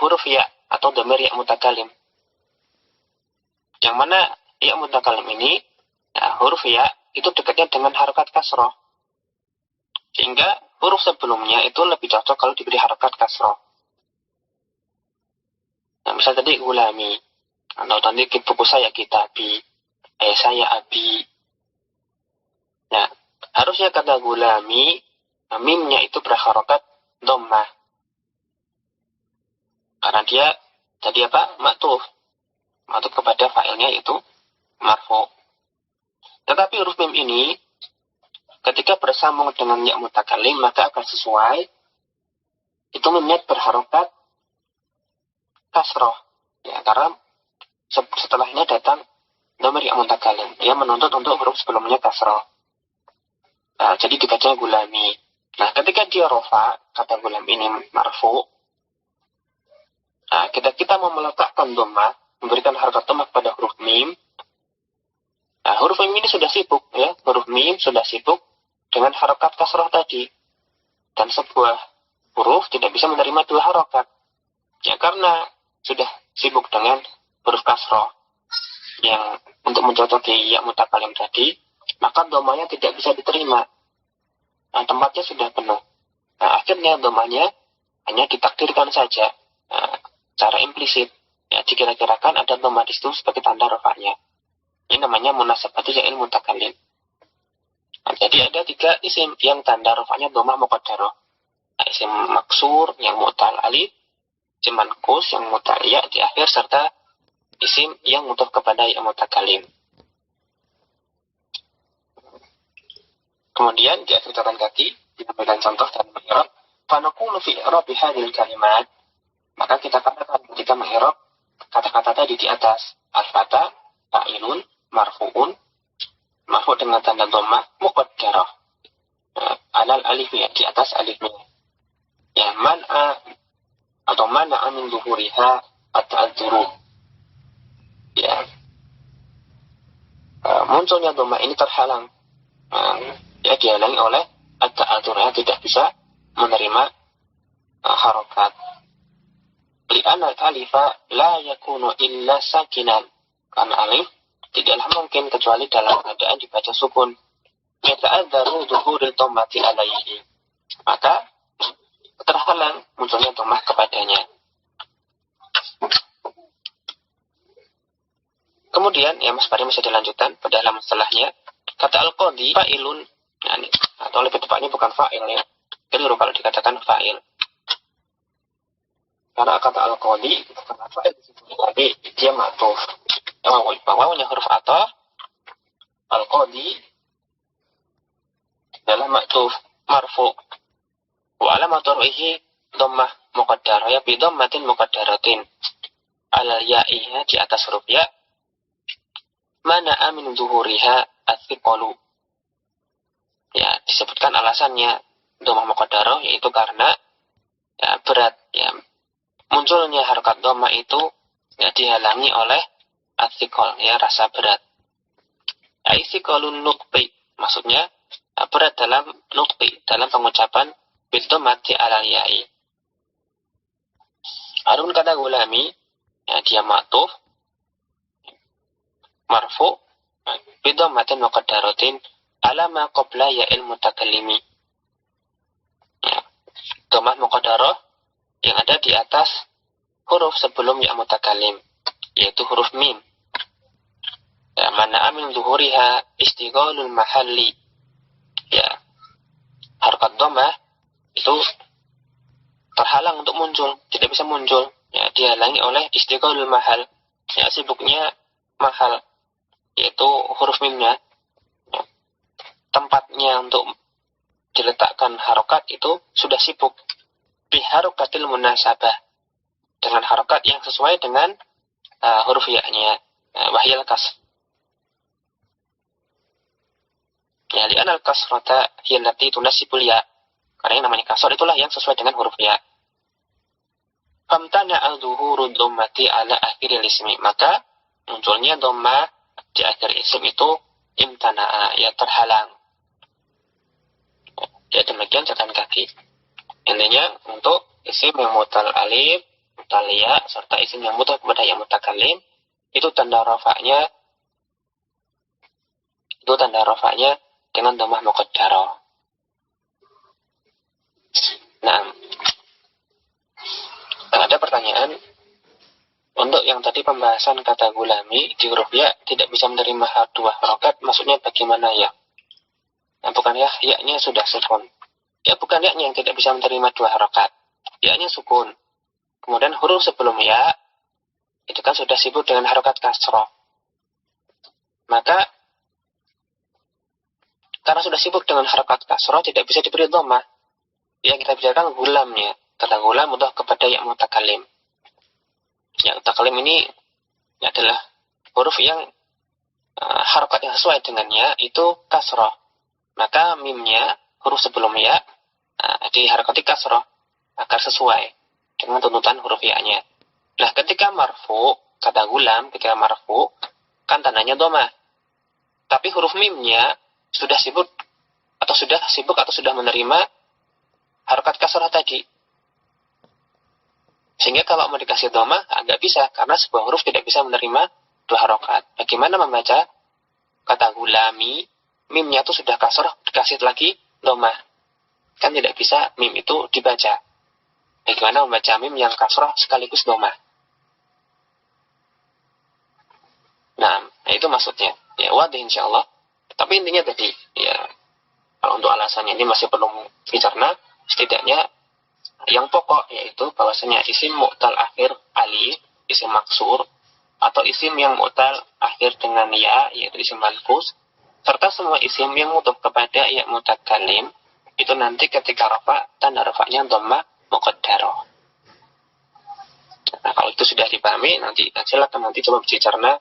huruf ya atau dhamir ya mutakalim. Yang mana ya mutakalim ini, huruf ya itu dekatnya dengan harokat kasroh. Sehingga huruf sebelumnya itu lebih cocok kalau diberi harokat kasroh. Nah, misal tadi gulami, atau tadi buku saya kitabi, ayah saya abi. Nah, harusnya kata gulami, mimnya itu berharokat dhammah. Karena dia tadi maktuf kepada fa'ilnya itu marfu. Tetapi huruf mim ini ketika bersambung dengan ya mutakalim maka akan sesuai. Itu mimnya berharokat kasroh. Ya, karena setelahnya datang dhamir ya mutakalim. Dia menuntut untuk huruf sebelumnya kasroh. Nah, jadi dibaca gulami. Nah, ketika dia rofa, kata gulam ini marfu. Nah, kita mau meletakkan dhammah, memberikan harokat dhammah pada huruf mim. Nah, huruf mim ini sudah sibuk, ya. Huruf mim sudah sibuk dengan harokat kasroh tadi. Dan sebuah huruf tidak bisa menerima dua harokat. Ya, karena sudah sibuk dengan huruf kasroh yang untuk mencocoki ya mutakalim tadi, maka dhammahnya tidak bisa diterima. Nah, tempatnya sudah penuh. Nah, akhirnya dhammahnya hanya ditakdirkan saja. Nah, secara implisit, ya dikira-kirakan ada dhammah di situ sebagai tanda rafa'nya. Ini namanya munasabati ya'il mutakalim. Nah, jadi ada 3 isim yang tanda rafa'nya dhammah muqaddarah. Nah, isim maksur yang mu'tal alif, isim manqus yang mu'tal ya di akhir, serta isim yang mudhaf kepada ya mutakalim. Kemudian di akhir catatan kaki diberikan contoh dan mengi'rab. Fanaqulu fi i'rabi hadhil kalimat. Maka kita katakan ketika mengi'rab kata-kata tadi di atas, al-fata, fa'ilun, marfu'un, marfu dengan tanda dhammah muqaddarah. Alal alifnya, di atas alifnya. Ya, man'a atau mana'a min zuhuriha at-ta'adzuru. Ya. Munculnya dhammah ini terhalang. Ya, dihalangi oleh ta'adzurnya tidak bisa menerima harokat. Li'anna al-alifa la yakunu illa sakinan. Karena alif tidaklah mungkin kecuali dalam keadaan dibaca sukun. Yata'adzaru dhuhuril dhammati alaihi. Maka terhalang munculnya dhammah kepadanya. Kemudian, ya Mas Fahri masih dilanjutkan pada halaman setelahnya. Kata al-qadhi fa'ilun, atau lebih tepatnya bukan fa'il ya. Keliru kalau dikatakan fa'il. Karena kata al-qadhi bukan fa'il, tapi dia ma'tuf. Wawunya huruf ataf, al-qadhi adalah ma'tuf, marfu. Wa alamatu raf'ihi dhammah muqaddarah, ya bi dhammatin muqaddaratin. Alal ya'iha, di atas huruf ya. Mana amin zuhuriha at-thiqalu. Ya, disebutkan alasannya dhammah muqaddarah, yaitu karena ya, berat, ya, munculnya harakat dhammah itu ya, dihalangi oleh at-thiqal, ya, rasa berat. Ai-thiqalun nutqi, maksudnya berat dalam nutqi, dalam pengucapan bidhammati alal ya'i. Adapun kata gulami, ya, dia ma'tuf marfu bidhammatin muqaddaratin ala ma qabla ya'il mutakallimi. Ya, dhammah muqaddarah yang ada di atas huruf sebelum ya mutakallim, yaitu huruf mim. Ya, mana amin zuhuriha istighalul mahalli. Ya, harakat dhammah itu terhalang untuk muncul, tidak bisa muncul. Ya, dihalangi oleh istighalul mahal. Ya, sibuknya mahal, yaitu huruf mimnya. Ya, tempatnya untuk diletakkan harokat itu sudah sibuk. Biharokatil munasabah, dengan harokat yang sesuai dengan huruf ya-nya. Wahyal kas. Ya, li'anal kasrata hiyallati tunasibul ya. Karena yang namanya kasar itulah yang sesuai dengan huruf ya. Famtana al-dhuhuru dhammati ala akhiril ismi. Maka munculnya dhammah di akhir isim itu imtana'a, ya, terhalang. Ya, demikian catatan kaki. Intinya untuk isim yang mutal alif, mutal ya, serta isim yang mutal kepada yang mutakallim, itu tanda rafa'nya dengan dhammah muqaddarah. Nah, ada pertanyaan. Untuk yang tadi pembahasan kata gulami di huruf ya tidak bisa menerima dua harokat, maksudnya bagaimana ya? Nah, bukan ya, ya-nya sudah sukun. Ya, bukan ya-nya yang tidak bisa menerima dua harokat. Ya-nya sukun. Kemudian huruf sebelum ya, itu kan sudah sibuk dengan harokat kasroh. Maka, karena sudah sibuk dengan harokat kasroh, tidak bisa diberi dhammah. Yang kita bicarakan gulamnya. Kata gulam mudah kepada ya mutakallim. Yang mutakallim ini adalah huruf yang harokat yang sesuai dengannya itu kasroh. Maka mimnya, huruf sebelumnya diharakati kasroh agar sesuai dengan tuntutan huruf ya-nya. Nah, ketika marfu, kata gulam, ketika marfu, kan tandanya dhammah. Tapi huruf mimnya sudah sibuk atau sudah menerima harokat kasroh tadi. Sehingga kalau mau dikasih dhammah, nggak bisa, karena sebuah huruf tidak bisa menerima dua harokat. Bagaimana membaca kata gulami, mimnya itu sudah kasroh, dikasih lagi dhammah. Kan tidak bisa mim itu dibaca. Bagaimana membaca mim yang kasroh sekaligus dhammah? Nah, itu maksudnya. Ya, wadah insyaallah. Tapi intinya tadi, ya, kalau untuk alasannya ini masih perlu dicerna, setidaknya yang pokok yaitu bahwasanya isim mu'tal akhir alif, isim maksur, atau isim yang mu'tal akhir dengan ya, yaitu isim manqus, serta semua isim yang mudhof kepada ya mutakallim, itu nanti ketika rafa, tanda rafanya dhammah muqaddarah. Nah, kalau itu sudah dipahami, nanti silakan nanti coba dicerna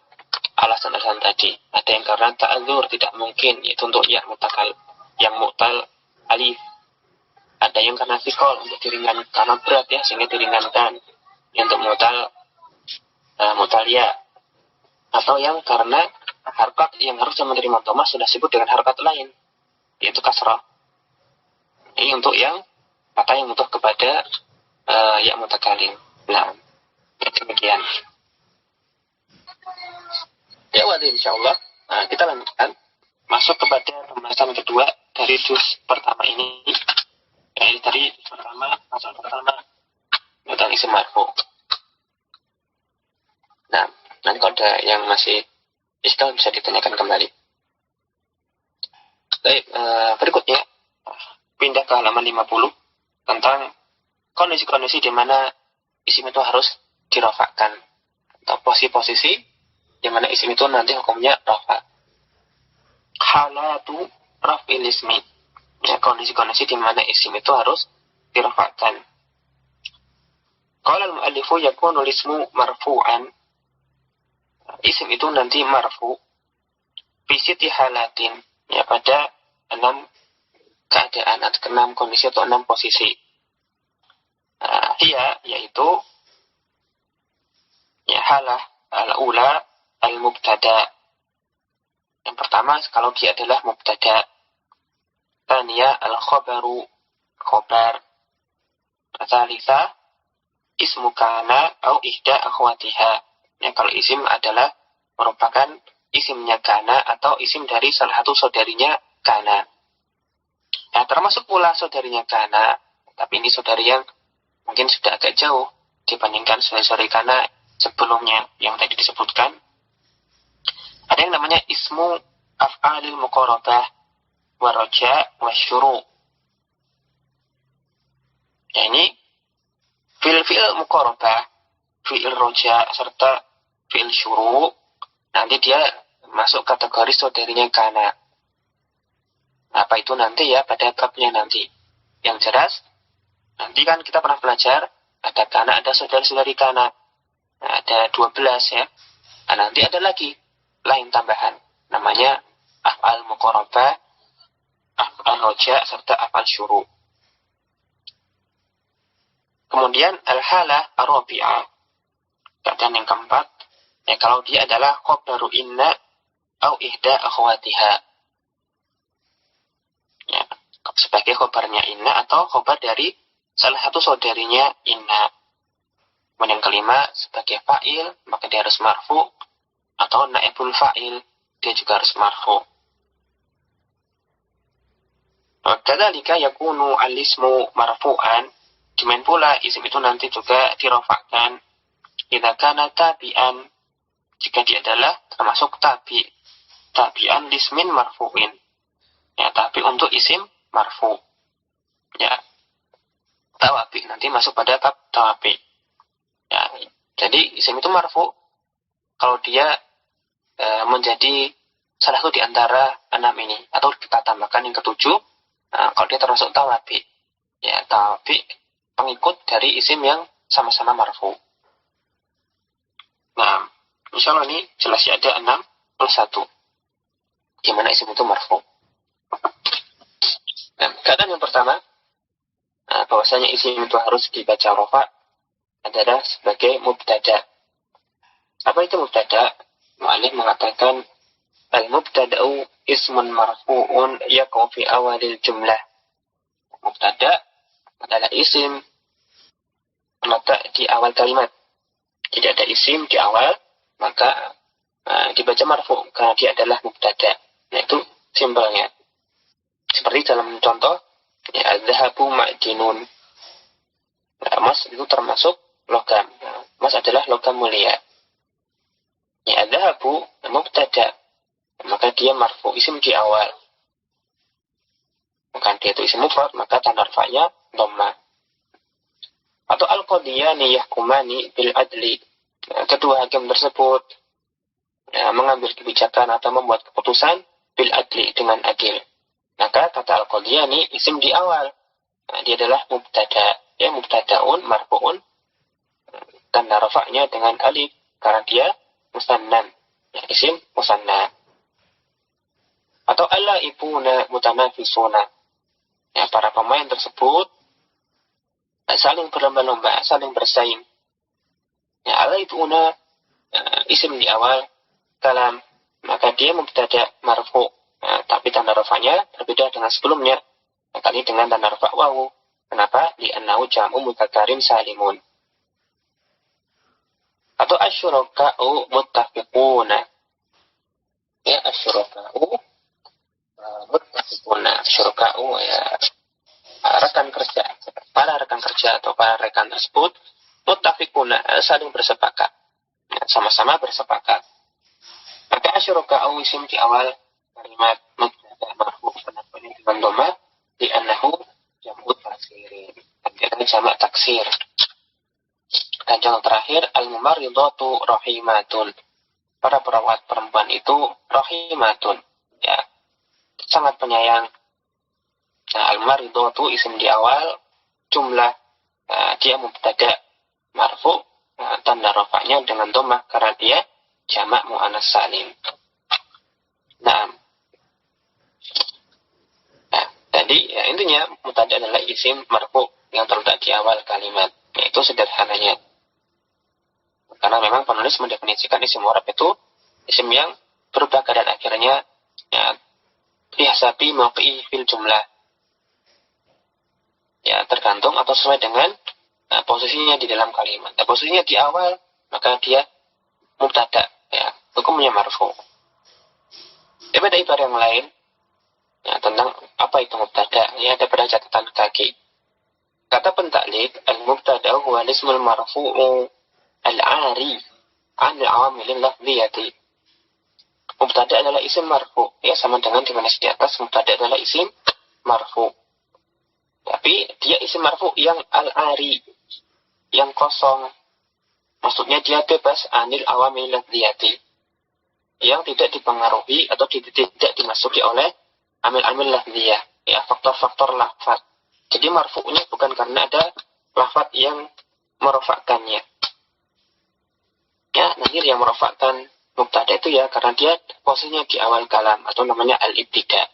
alasan-alasan tadi. Ada yang karena ta'adzur, tidak mungkin, yaitu untuk ya yang mu'tal alif. Ada yang karena sikol, untuk diringankan, karena berat ya, sehingga diringankan. Yang untuk mutal ya. Atau yang karena harkat yang harusnya menerima dhammah sudah sibuk dengan harkat lain, yaitu kasrah. Ini untuk yang kata yang butuh kepada ya mutakalim. Nah, demikian. Ya, insyaallah. Nah, kita lanjutkan masuk kepada pembahasan kedua dari juz pertama ini. Ya, dari juz pertama, pasal pertama tentang isim marfu. Nah, nanti kalau ada yang masih iskal bisa ditanyakan kembali. Baik, berikutnya pindah ke halaman 50 tentang kondisi-kondisi di mana isim itu harus dirafa'kan atau posisi-posisi di mana isim itu nanti hukumnya rafa. Halatu raf'il ismi. Ya, kondisi-kondisi di mana isim itu harus dirafa'kan. Qala al-mu'allifu yakunu al-ismu marfu'an. Isim itu nanti marfu fi siti halatin, ya pada 6 keadaan atau 6 kondisi atau 6 posisi. Yaitu ya halah al-ula al-mubtada. Yang pertama kalau dia adalah mubtada. Tania al-khabaru, khabar. Tsalitsah ismu kana au ihda akhwatiha. Ya, kalau isim adalah merupakan isimnya kana atau isim dari salah satu saudarinya kana. Nah, termasuk pula saudarinya kana, tapi ini saudari yang mungkin sudah agak jauh dibandingkan saudari kana sebelumnya yang tadi disebutkan. Ada yang namanya ismu af'alil muqarabah wa raja wa syuru'. Ya, ini fi'il muqarabah, fi'il raja serta fi'il syuru' nanti dia masuk kategori saudarinya kana. Apa itu nanti ya pada babnya nanti. Yang jelas nanti kan kita pernah belajar ada kana, ada saudari-saudari kana. Nah, ada 12 ya. Nah, nanti ada lagi lain tambahan namanya af'al muqarabah, af'al roja serta af'al syuru'. Kemudian al-halah ar-rabi'ah, keadaan yang keempat, ya kalau dia adalah khabaru inna au ihda akhwatiha. Ya, sebagai khabarnya inna atau khabar dari salah satu saudarinya inna. Kemudian yang kelima sebagai fa'il maka dia harus marfu, atau naibul fa'il dia juga harus marfu. Kadzalika yakunu al-ismu marfu'an, demikian pula isim itu nanti juga dirafa'kan idza kana tabi'an, jika dia adalah termasuk tabi'an lismin marfu'in. Ya, tapi untuk isim marfu. Ya, tawabi nanti masuk pada bab tawabi. Ya, jadi isim itu marfu kalau dia menjadi salah satu di antara 6 ini, atau kita tambahkan yang ketujuh, kalau dia termasuk tawabi. Ya, tawabi pengikut dari isim yang sama-sama marfu. Nah, insyaallah ini jelas ya, ada 6 plus 1 di mana isim itu marfu. Nah, keadaan yang pertama, bahwasanya isim itu harus dibaca rafa adalah sebagai mubtada. Apa itu mubtada? Mu'allif mengatakan al-mubtada'u ismun marfu'un yaqa'u fi awalil jumlah. Mubtada adalah isim terletak di awal kalimat. Jadi ada isim di awal, maka dibaca marfu karena dia adalah mubtada. Nah, itu simpelnya. Seperti dalam contoh, ya, az-zahabu ma'dinun. Nah, emas itu termasuk logam. Nah, emas adalah logam mulia. Ya, az-zahabu mubtada, maka dia marfu, isim di awal. Bukan dia itu isim mufrad, maka tanda rafa'nya dhamma. Atau al-qadiyani yahkumani bil adli. Nah, kedua hakim tersebut mengambil kebijakan atau membuat keputusan bil adli, dengan adil. Maka kata al-qadiyani isim di awal. Nah, dia adalah mubtada. Ya, mubtadaun marfu'un, tanda rafa'nya dengan alif karena dia musannan. Ya, isim musanna. Atau al-laibuna mutanafisuna. Ya, para pemain tersebut saling berlomba-lomba, saling bersaing. Ya, al-laibuna isim di awal kalam, maka dia mubtada marfu'. Nah, tapi tanda rafa'nya berbeda dengan sebelumnya. Kali dengan tanda rafa wawu. Kenapa? Li'annahu jam'u mudzakkarin salimun. Atau asyuraka'u muttafiquna. Ya, asyuraka'u muttafiquna. Asyuraka'u ya rekan kerja. Para rekan kerja atau para rekan tersebut muttafiquna saling bersepakat. Ya, sama-sama bersepakat. Maka asyuraka'u isim di awal kalimat mubtada marfu penampilan dengan dhamma li'annahu jam'u taksirin. Karena jamak taksir. Dan contoh terakhir, al-mumarridatu rahimatun. Para perawat perempuan itu rahimatun. Ya, sangat penyayang. Nah, al-mumarridatu isim di awal, jumlah dia mubtada marfu, tanda rafa'nya dengan dhammah karena dia jamak muannas salim. Nah, tadi ya, intinya mubtada adalah isim marfu yang terletak di awal kalimat. Itu sederhananya. Karena memang penulis mendefinisikan isim mu'rab itu isim yang berubah keadaan akhirnya ya, bihasabi mauqi'i fil jumlah. Ya, tergantung atau sesuai dengan posisinya di dalam kalimat. Nah, posisinya di awal, maka dia mubtada, ya, hukumnya marfu. Tapi ada ibarat yang lain ya, tentang apa itu mubtada. Ya, ada pada catatan kaki. Kata pentaklid, al-mubtada huwa ismul marfu'u al-'ari 'an al-'awamil lafdhiyati. Mubtada adalah isim marfu, ya sama dengan definisi di atas, mubtada adalah isim marfu. Tapi dia isim marfu yang al-'ari, yang kosong. Maksudnya dia bebas 'anil 'awamil lafdhiyati, yang tidak dipengaruhi atau tidak dimasuki oleh amil-amil lafdhiyah, ya faktor-faktor lafaz. Jadi marfu'nya bukan karena ada lafaz yang merofakkannya. Ya, nanti yang merofakkan mubtada itu ya karena dia posisinya di awal kalam atau namanya al-ibtida.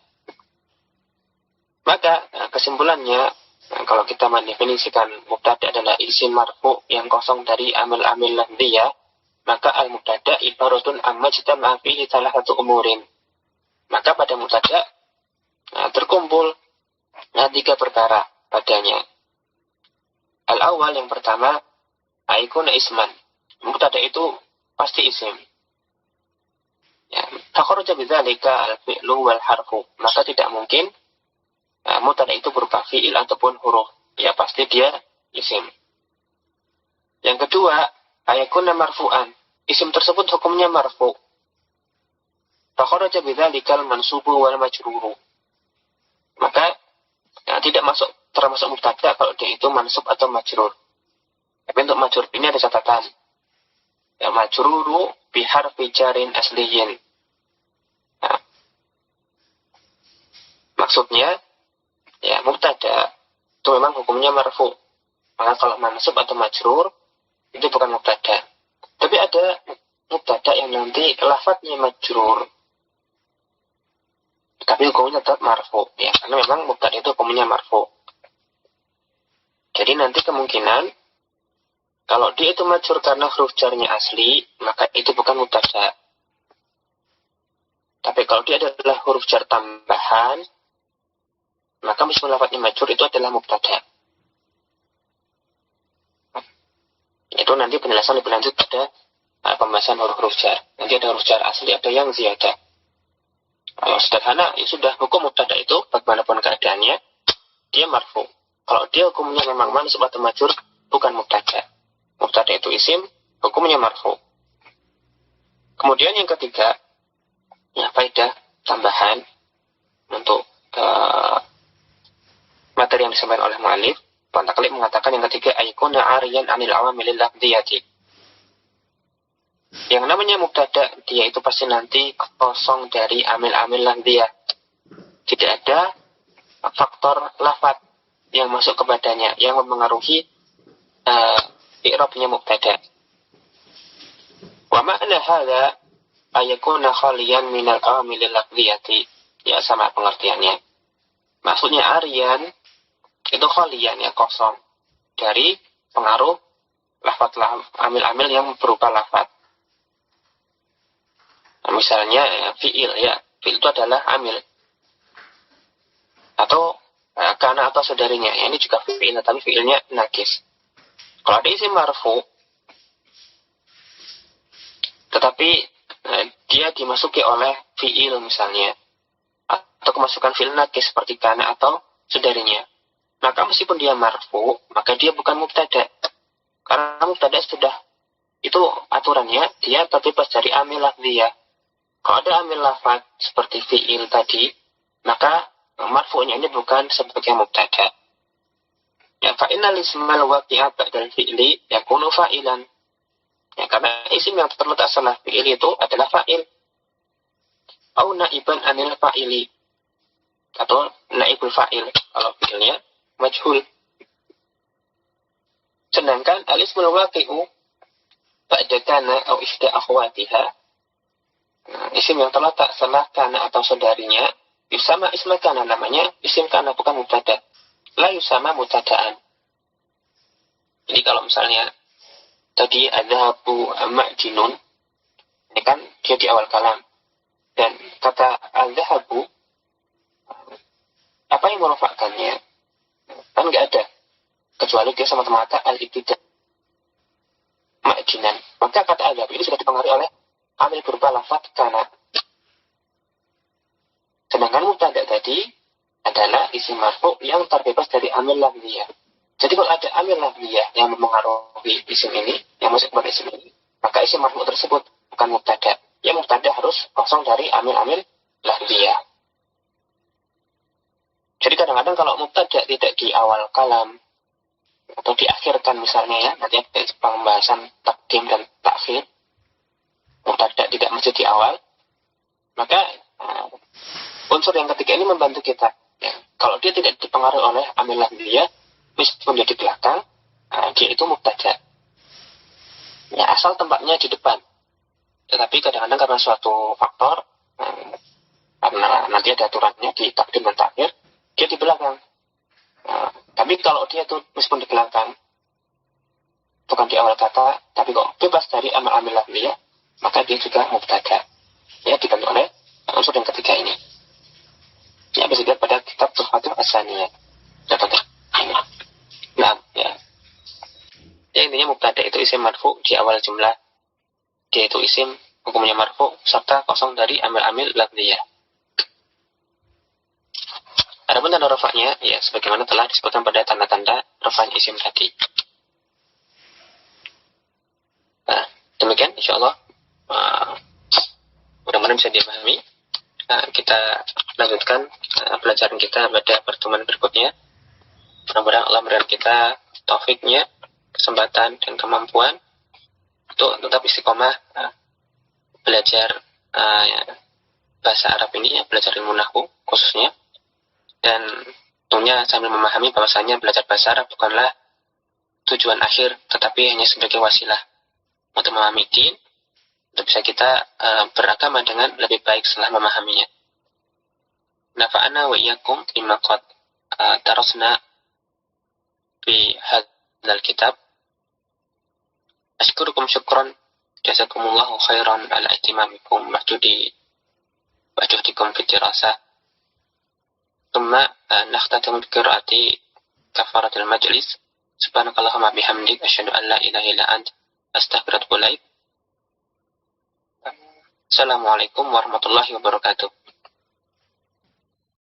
Maka kesimpulannya kalau kita mendefinisikan mubtada adalah isim marfu yang kosong dari amil-amil lafdhiyah, maka al-mubtada ibaratun amma jtama'a fihi salahatu umurin. Maka pada mubtada terkumpul tiga perkara padanya. Al-awwal yang pertama, aikuna isman. Mubtada itu pasti isim. Ya, takharaja bidzalika al-fi'lu wal harfu. Maka tidak mungkin mubtada itu berupa fi'il ataupun huruf. Ya pasti dia isim. Yang kedua, ayakuna marfu'an. Isim tersebut hukumnya marfu. Takharaja bidzalika al-mansubu wal majruru. Maka tidak termasuk mubtada kalau dia itu mansub atau majrur. Tapi untuk majrur ini ada catatan. Ya, majruru biharfi jarin asliyin. Nah, maksudnya ya mubtada itu memang hukumnya marfu. Maka kalau mansub atau majrur itu bukan mubtada. Tapi ada mubtada yang nanti lafadznya majrur, tapi hukumnya tetap marfu, ya karena memang mubtada itu hukumnya marfu. Jadi nanti kemungkinan kalau dia itu majrur karena huruf jarnya asli, maka itu bukan mubtada. Tapi kalau dia adalah huruf jar tambahan, maka meskipun lafadznya majrur itu adalah mubtada. Itu nanti penjelasan lebih lanjut pada pembahasan huruf jar. Nanti ada huruf jar asli, ada yang ziyadah. Kalau sederhana, ya sudah hukum mubtada itu bagaimanapun keadaannya, dia marfu. Kalau dia hukumnya memang mansub atau majrur, bukan mubtada. Mubtada itu isim, hukumnya marfu. Kemudian yang ketiga, ya faedah tambahan untuk materi yang disampaikan oleh mu'allif. Pentaklid mengatakan yang ketiga, aikuna ariyan anil awamilil lafdhiyati. Yang namanya mubtada, dia itu pasti nanti kosong dari amil-amil lafdhiyah. Tidak ada faktor lafaz yang masuk kepadanya yang mempengaruhi i'rabnya mubtada. Wa ma'na hadza ayakuna khaliyan minal awamilil lafdhiyati. Ya sama pengertiannya. Maksudnya ariyan itu khaliyan ya kosong dari pengaruh lafaz amil-amil yang berupa lafaz. Nah, misalnya fi'il ya, fi'il itu adalah amil. Atau kana atau saudarinya. Ya, ini juga fi'il, tapi fi'ilnya nakis. Kalau ada isim marfu, tetapi dia dimasuki oleh fi'il misalnya, atau kemasukan fi'il nakis seperti kana atau saudarinya, maka meskipun dia marfu, maka dia bukan mubtada. Karena mubtada sudah, itu aturannya, dia terbebas dari amil lafziyah. Kalau ada amil lafaz seperti fi'il tadi, maka marfu'nya ini bukan sebagai mubtada. Ya, fa'innal ismal waqi'a ba'dal fi'li yakunu fa'ilan. Ya, karena isim yang terletak setelah fi'il itu adalah fa'il. Au na'iban anil fa'ili. Atau na'ibul fa'il. Kalau fi'ilnya majhul. Sedangkan al-ismul waqi'u ba'da kana au ihda akhwatiha. Isim yang terletak setelah kana atau saudarinya, yusama isma kana, namanya isim kana, bukan mubtada. La yusama mubtadaan. Jadi kalau misalnya tadi adzahabu ma'jinun, ini kan dia di awal kalam. Dan kata adzahabu, apa yang merofakkannya? Kan nggak ada. Kecuali dia sama-sama kata al-ibtida' ma'jinan. Maka kata adzahabu ini sudah dipengaruhi oleh amil berupa lafaz kana. Sedangkan mubtada tadi adalah isim marfu yang terbebas dari amil lafziyah. Jadi kalau ada amil lafziyah yang mempengaruhi isim ini, yang masuk kepada isim ini, maka isim marfu tersebut bukan mubtada. Ya, mubtada harus kosong dari amil-amil lafziyah. Jadi kadang-kadang kalau mubtada tidak di awal kalam atau diakhirkan misalnya, ya, nanti ada pembahasan takdim dan takhir, mubtada tidak masih di awal, maka unsur yang ketiga ini membantu kita. Ya, kalau dia tidak dipengaruhi oleh amil lafziyah, meskipun dia di belakang, dia itu mubtada. Ya, asal tempatnya di depan. Tetapi kadang-kadang karena suatu faktor, karena nanti ada aturannya di takdim dan takhir, dia di belakang. Tapi kalau dia itu meskipun di belakang, bukan di awal kata, tapi kok bebas dari amil-amil lafziyah, maka dia juga mubtada. Ya, dibantu oleh unsur yang ketiga ini. Ya, bisa dilihat pada kitab Tuhfatul As-Saniyah. Dapat ini. Nah, ya. Ya, intinya mubtada itu isim marfu di awal jumlah. Dia itu isim hukumnya marfu serta kosong dari amil-amil lafziyah. Adapun tanda rafa'nya, ya sebagaimana telah disebutkan pada tanda-tanda rafa'nya isim tadi. Nah, demikian insyaallah. Mudah-mudahan bisa dipahami. Kita lanjutkan pelajaran kita pada pertemuan berikutnya. Mudah-mudahan Allah memberikan kita taufiknya, kesempatan dan kemampuan untuk tetap istiqomah belajar bahasa Arab ini, ya, belajar ilmu nahwu khususnya, dan tentunya sambil memahami bahwasanya belajar bahasa Arab bukanlah tujuan akhir, tetapi hanya sebagai wasilah untuk memahami din, untuk bisa kita beragama dengan lebih baik setelah memahaminya. Nafa'ana wa iyyakum bima qad darasna fi hadzal kitab. Ashkurukum syukran jazakumullahu khairan ala ihtimamikum wa juhdikum fi dirasah. Thumma nakhtatimu bi qiraati kafaratul majlis. Subhanakallahumma bihamdik asyhadu an la ilaha illa anta astaghfiruka wa atubu ilaik. Assalamualaikum warahmatullahi wabarakatuh.